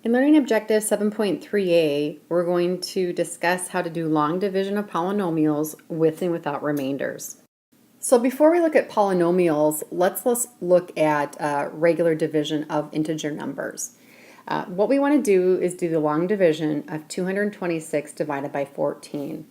In Learning Objective 7.3a, we're going to discuss how to do long division of polynomials with and without remainders. So before we look at polynomials, let's look at regular division of integer numbers. What we want to do is do the long division of 226 divided by 14.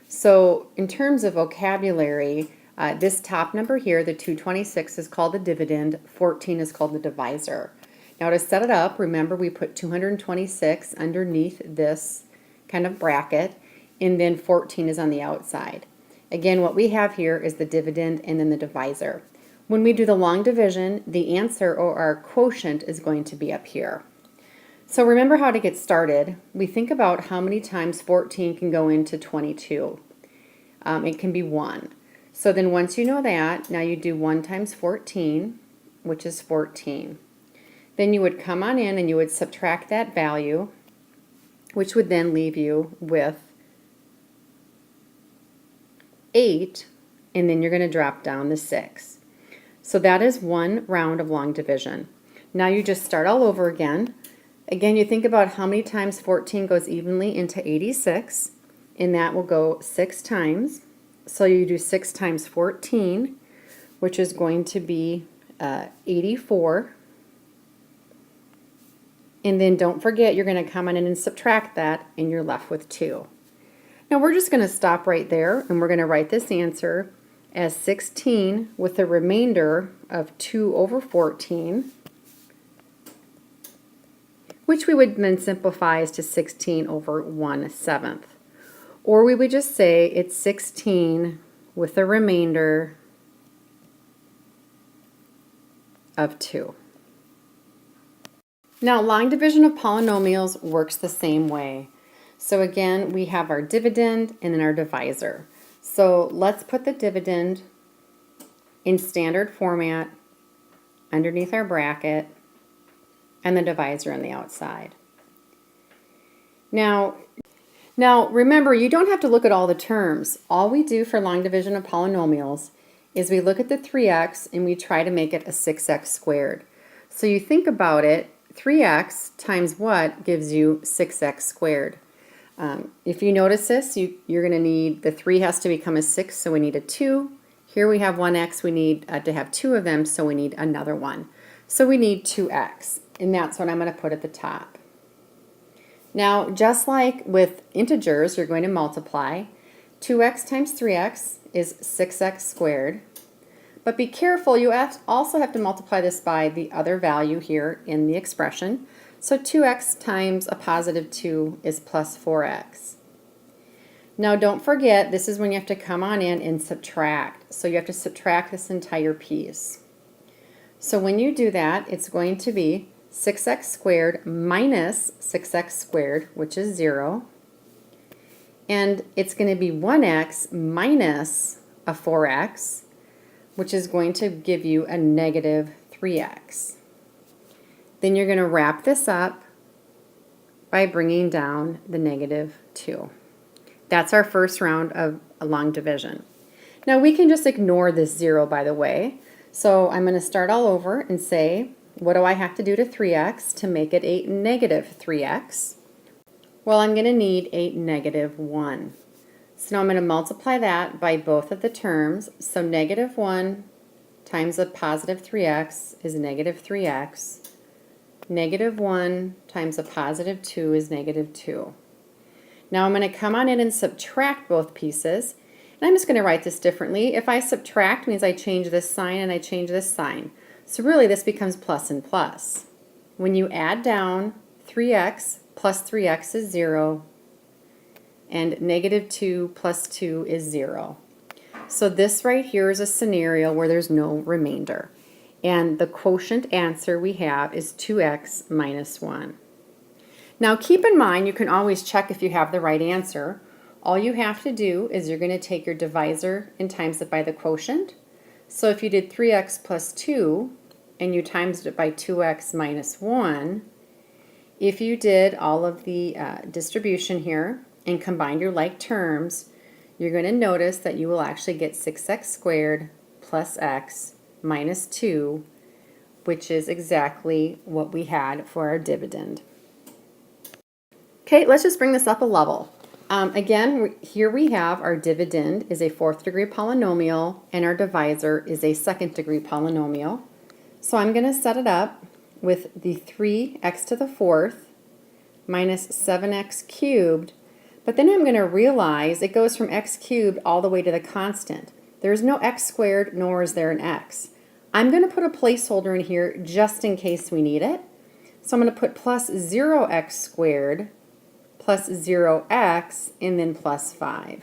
So in terms of vocabulary, this top number here, the 226, is called the dividend, 14 is called the divisor. Now to set it up, remember we put 226 underneath this kind of bracket, and then 14 is on the outside. Again, what we have here is the dividend and then the divisor. When we do the long division, the answer or our quotient is going to be up here. So remember how to get started. We think about how many times 14 can go into 22. It can be 1. So then once you know that, now you do 1 times 14, which is 14. Then you would come on in and you would subtract that value, which would then leave you with 8, and then you're going to drop down to 6. So that is one round of long division. Now you just start all over again. Again, you think about how many times 14 goes evenly into 86, and that will go 6 times. So you do 6 times 14, which is going to be 84. And then don't forget, you're going to come on in and subtract that, and you're left with 2. Now we're just going to stop right there, and we're going to write this answer as 16 with a remainder of 2 over 14, which we would then simplify as to 16 over 1/7. Or we would just say it's 16 with a remainder of 2. Now, long division of polynomials works the same way. So again, we have our dividend and then our divisor. So let's put the dividend in standard format underneath our bracket and the divisor on the outside. Now remember, you don't have to look at all the terms. All we do for long division of polynomials is we look at the 3x and we try to make it a 6x squared. So you think about it, 3x times what gives you 6x squared. If you notice this, you're going to need, the 3 has to become a 6, so we need a 2. Here we have 1x, we need to have 2 of them, so we need another one. So we need 2x, and that's what I'm going to put at the top. Now, just like with integers, you're going to multiply. 2x times 3x is 6x squared. But be careful, you also have to multiply this by the other value here in the expression. So 2x times a positive 2 is plus 4x. Now don't forget, this is when you have to come on in and subtract. So you have to subtract this entire piece. So when you do that, it's going to be 6x squared minus 6x squared, which is 0. And it's going to be 1x minus a 4x, which is going to give you a negative 3x. Then you're going to wrap this up by bringing down the negative 2. That's our first round of a long division. Now we can just ignore this 0, by the way. So I'm going to start all over and say, what do I have to do to 3x to make it a negative 3x? Well, I'm going to need a negative 1. So now I'm going to multiply that by both of the terms. So negative 1 times a positive 3x is negative 3x. Negative 1 times a positive 2 is negative 2. Now I'm going to come on in and subtract both pieces. And I'm just going to write this differently. If I subtract, means I change this sign and I change this sign. So really this becomes plus and plus. When you add down, 3x plus 3x is 0. And negative 2 plus 2 is 0. So this right here is a scenario where there's no remainder. And the quotient answer we have is 2x minus 1. Now keep in mind, you can always check if you have the right answer. All you have to do is you're going to take your divisor and times it by the quotient. So if you did 3x plus 2 and you times it by 2x minus 1, if you did all of the distribution here and combined your like terms, you're going to notice that you will actually get 6x squared plus x minus 2, which is exactly what we had for our dividend. Okay, let's just bring this up a level. Again, here we have our dividend is a fourth degree polynomial and our divisor is a second degree polynomial. So I'm going to set it up with the 3x to the fourth minus 7x cubed, but then I'm going to realize it goes from x cubed all the way to the constant. There's no x squared, nor is there an x. I'm going to put a placeholder in here just in case we need it. So I'm going to put plus 0x squared plus 0x and then plus 5.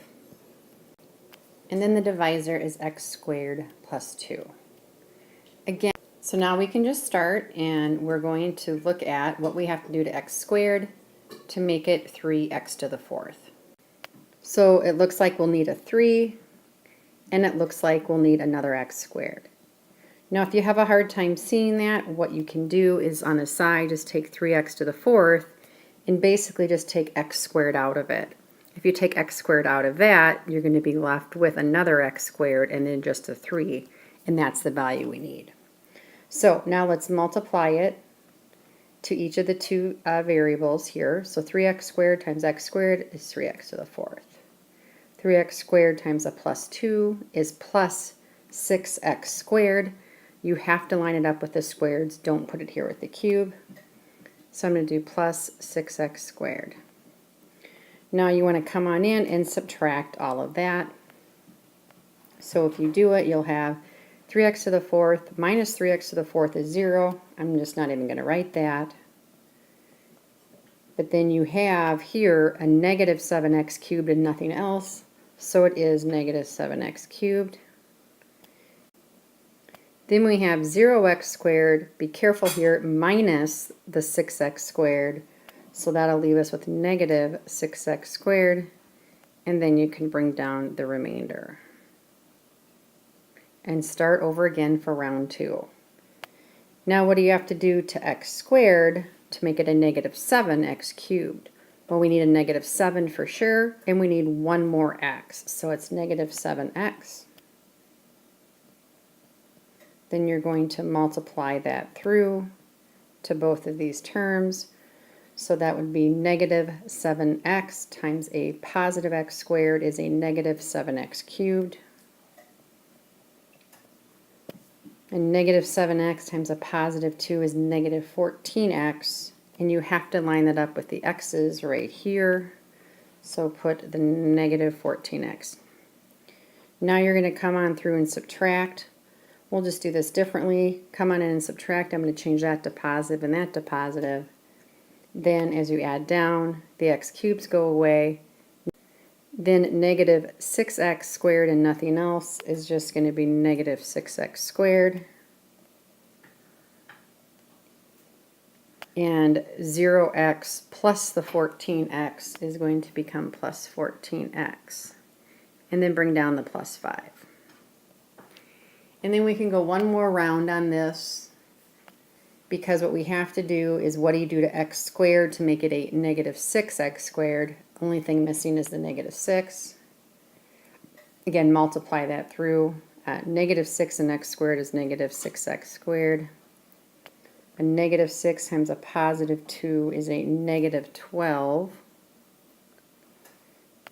And then the divisor is x squared plus 2. Again, so now we can just start and we're going to look at what we have to do to x squared to make it 3x to the fourth. So it looks like we'll need a 3 and it looks like we'll need another x squared. Now if you have a hard time seeing that, what you can do is on the side just take 3x to the fourth and basically just take x squared out of it. If you take x squared out of that, you're going to be left with another x squared and then just a 3, and that's the value we need. So now let's multiply it to each of the two variables here. So 3x squared times x squared is 3x to the fourth. 3x squared times a plus 2 is plus 6x squared. You have to line it up with the squareds. Don't put it here with the cube. So I'm going to do plus 6x squared. Now you want to come on in and subtract all of that. So if you do it, you'll have 3x to the fourth minus 3x to the fourth is 0. I'm just not even going to write that. But then you have here a negative 7x cubed and nothing else. So it is negative 7x cubed. Then we have 0x squared, be careful here, minus the 6x squared. So that'll leave us with negative 6x squared. And then you can bring down the remainder. And start over again for round 2. Now what do you have to do to x squared to make it a negative 7x cubed? Well, we need a negative 7 for sure, and we need one more x. So it's negative 7x. Then you're going to multiply that through to both of these terms. So that would be negative 7x times a positive x squared is a negative 7x cubed. And negative 7x times a positive 2 is negative 14x. And you have to line that up with the x's right here. So put the negative 14x. Now you're going to come on through and subtract. We'll just do this differently. Come on in and subtract. I'm going to change that to positive and that to positive. Then as you add down, the x cubes go away. Then negative 6x squared and nothing else is just going to be negative 6x squared. And 0x plus the 14x is going to become plus 14x. And then bring down the plus 5. And then we can go one more round on this, because what we have to do is what do you do to x squared to make it a negative 6x squared? Only thing missing is the negative 6. Again, multiply that through. Negative 6 and x squared is negative 6x squared. A negative 6 times a positive 2 is a negative 12.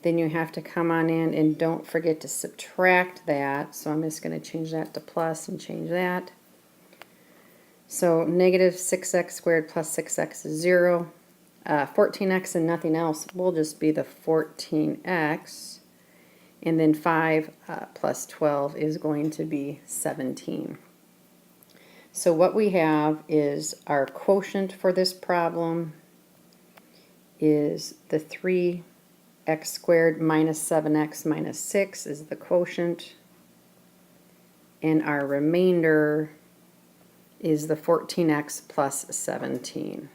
Then you have to come on in and don't forget to subtract that. So I'm just going to change that to plus and change that. So negative 6x squared plus 6x is 0. 14x and nothing else will just be the 14x. And then 5 plus 12 is going to be 17. So what we have is our quotient for this problem is the 3x squared minus 7x minus 6 is the quotient. And our remainder is the 14x plus 17.